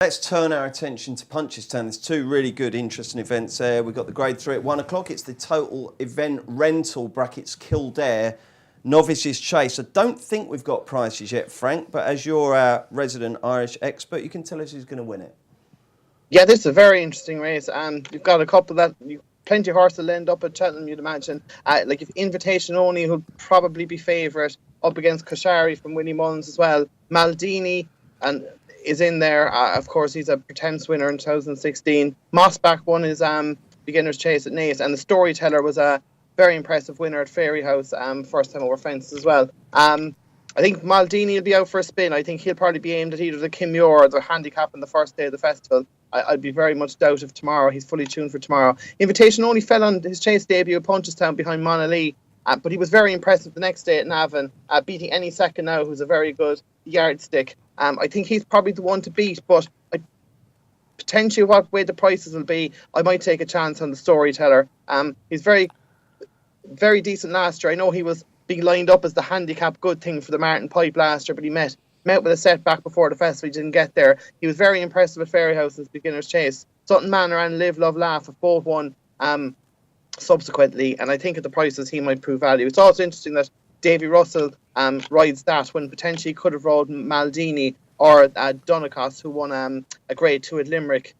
Let's turn our attention to Punchestown. There's two really good, interesting events there. We've got the Grade 3 at 1 o'clock. It's the total event rental brackets Kildare Novices Chase. I don't think we've got prices yet, Frank, but as you're our resident Irish expert, you can tell us who's going to win it. Yeah, this is a very interesting race. You've got a couple that plenty of horses will end up at Cheltenham, you'd imagine. Like if Invitation Only, who'll probably be favourite, up against Koshari from Winnie Mullins as well. Maldini is in there. Of course, he's a Pretense winner in 2016. Mossback won his beginner's chase at Naas, and the Storyteller was a very impressive winner at Fairyhouse, first time over fences as well. I think Maldini will be out for a spin. I think he'll probably be aimed at either the Kim Muir or the handicap on the first day of the festival. I'd be very much doubt of tomorrow. He's fully tuned for tomorrow. Invitation Only fell on his chase debut at Punchestown behind Mona Lee, but he was very impressive the next day at Navan, beating Any Second Now, who's a very good yardstick. I think he's probably the one to beat, but potentially what way the prices will be, I might take a chance on the Storyteller. He's very, very decent last year. I know he was being lined up as the handicap good thing for the Martin Pipe last year, but he met with a setback before the festival. He didn't get there. He was very impressive at Fairyhouse as beginner's chase. Sutton Manor and Live, Love, Laugh have both won subsequently, and I think at the prices he might prove value. It's also interesting that Davy Russell rides that when potentially could have rode Maldini or Donnacos, who won a Grade 2 at Limerick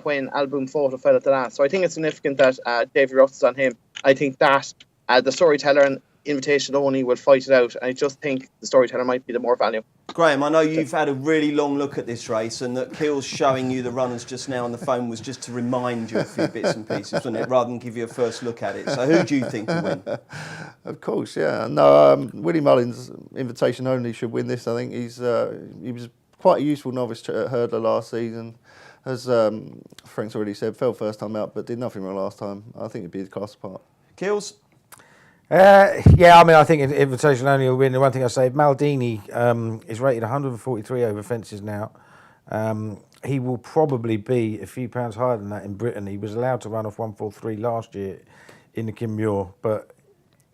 when Album Photo fell at the last. So I think it's significant that Davy Russell's on him. I think that the Storyteller and Invitation Only will fight it out. I just think the Storyteller might be the more value. Graham, I know you've had a really long look at this race, and that Keel's showing you the runners just now on the phone was just to remind you a few bits and pieces, wasn't it, rather than give you a first look at it. So who do you think will win? Of course, yeah. No, Willie Mullins, Invitation Only, should win this. I think he was quite a useful novice hurdler last season. As Frank's already said, fell first time out, but did nothing wrong last time. I think it'd be the class apart. Keels? Yeah, I mean, I think Invitation Only will win. The one thing I say, Maldini is rated 143 over fences now. He will probably be a few pounds higher than that in Britain. He was allowed to run off 143 last year in the Kim Muir, but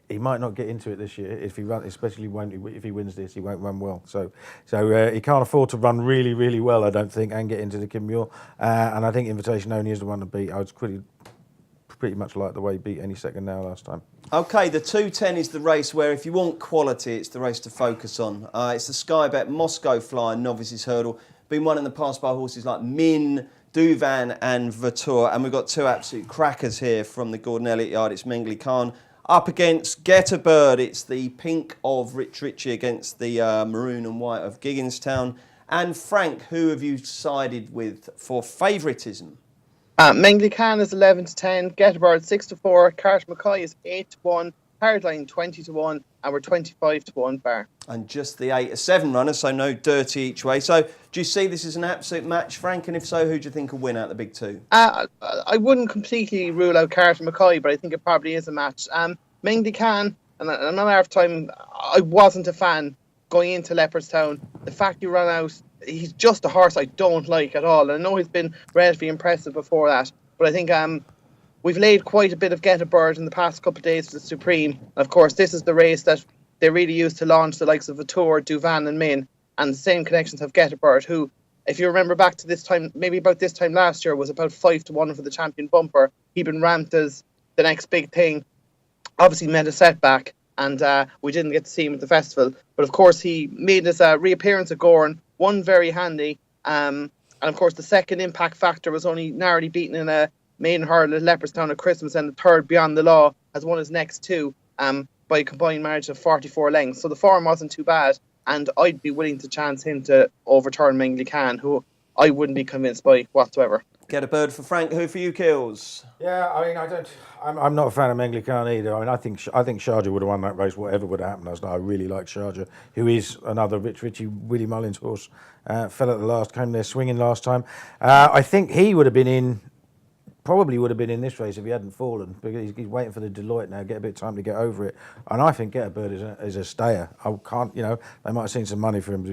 he might not get into it this year if he runs, especially if he wins this, he won't run well. So he can't afford to run really, really well, I don't think, and get into the Kim Muir. And I think Invitation Only is the one to beat. I was pretty much like the way he beat Any Second Now last time. OK, the 210 is the race where if you want quality, it's the race to focus on. It's the Sky Bet Moscow Flyer Novices Hurdle. Been won in the past by horses like Min, Duvan and Vatour. And we've got two absolute crackers here from the Gordon Elliott Yard. It's Mengli Khan up against Get a Bird. It's the pink of Rich Ritchie against the maroon and white of Gigginstown. And Frank, who have you sided with for favouritism? Mengli Khan is 11 to 10, Get a Bird 6 to 4, Carter McCoy is 8 to 1, Hardline 20 to 1, and we're 25 to 1 bar. And just the 8 to 7 runners, so no dirty each way. So do you see this as an absolute match, Frank? And if so, who do you think will win out the big two? I wouldn't completely rule out Carter McCoy, but I think it probably is a match. Mengli Khan, and another half time, I wasn't a fan going into Leopardstown. The fact you run out, he's just a horse I don't like at all. And I know he's been relatively impressive before that, but I think we've laid quite a bit of Get a Bird in the past couple of days for the Supreme. Of course, this is the race that they really used to launch the likes of Vatour, Duvan and Min, and the same connections have Get a Bird, who, if you remember back to this time, maybe about this time last year, was about 5 to 1 for the champion bumper. He'd been ramped as the next big thing. Obviously met a setback, and we didn't get to see him at the festival. But of course, he made his reappearance at Gorn, won very handy. And of course, the second Impact Factor was only narrowly beaten in a maiden hurdle at Leopardstown at Christmas, and the third Beyond the Law has won his next two by a combined margin of 44 lengths. So the form wasn't too bad, and I'd be willing to chance him to overturn Mengli Khan, who I wouldn't be convinced by whatsoever. Get a Bird for Frank. Who for you, Keels? Yeah, I mean, I'm not a fan of Mengli Khan either. I mean, I think Sharjah would have won that race, whatever would have happened last night. I really like Sharjah, who is another Rich Ritchie, Willie Mullins horse. Fell at the last, came there swinging last time. I think he would have been in probably would have been in this race if he hadn't fallen, because he's waiting for the Deloitte now, get a bit of time to get over it. And I think Get a Bird is a stayer. I can't, they might have seen some money for him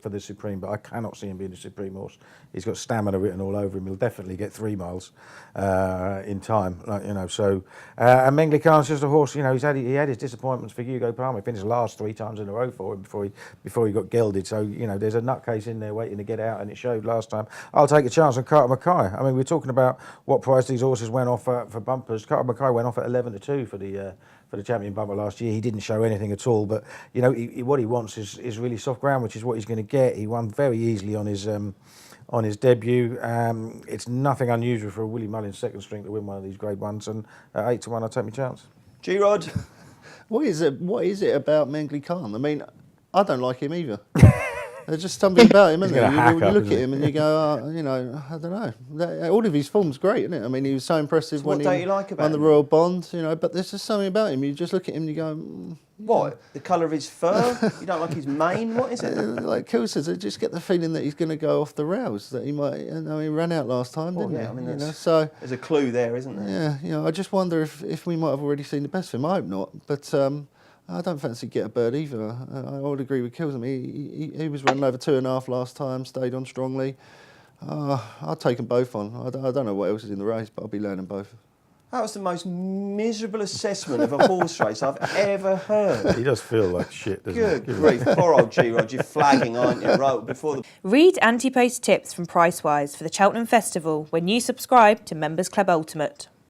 for the Supreme, but I cannot see him being a Supreme horse. He's got stamina written all over him. He'll definitely get 3 miles in time, So, and Mengley Khan's just a horse. He had his disappointments for Hugo Palmer. He finished last 3 times in a row for him before he got gelded. So, there's a nutcase in there waiting to get out, and it showed last time. I'll take a chance on Carter Mackay. I mean, we're talking about what price these horses went off for bumpers. Carter Mackay went off at 11-2 for the champion bumper last year. He didn't show anything at all, but what he wants is really soft ground, which is what he's going to get. He won very easily on his debut. It's nothing unusual for a Willie Mullins second string to win one of these Grade 1s, and at 8-1, I'll take my chance. G-Rod? What is it about Mengley Khan? I mean, I don't like him either. There's just something about him, isn't there? You look at him and you go, I don't know. All of his form's great, isn't it? I mean, he was so impressive when he won the Royal Bond, but there's just something about him. You just look at him and you go... What? The colour of his fur? You don't like his mane? What is it? Like Kill says, I just get the feeling that he's going to go off the rails, that he might... he ran out last time, didn't he? I mean, so there's a clue there, isn't there? Yeah, I just wonder if we might have already seen the best of him. I hope not, but... I don't fancy Get a Bird either. I would agree with Kills. I mean, he was running over 2.5 last time, stayed on strongly. I'll take them both on. I don't know what else is in the race, but I'll be learning both. That was the most miserable assessment of a horse race I've ever heard. He does feel like shit, doesn't he? Good grief. Poor old G-Rod, you're flagging, aren't you? Right before the... Read anti-post tips from Pricewise for the Cheltenham Festival when you subscribe to Members Club Ultimate.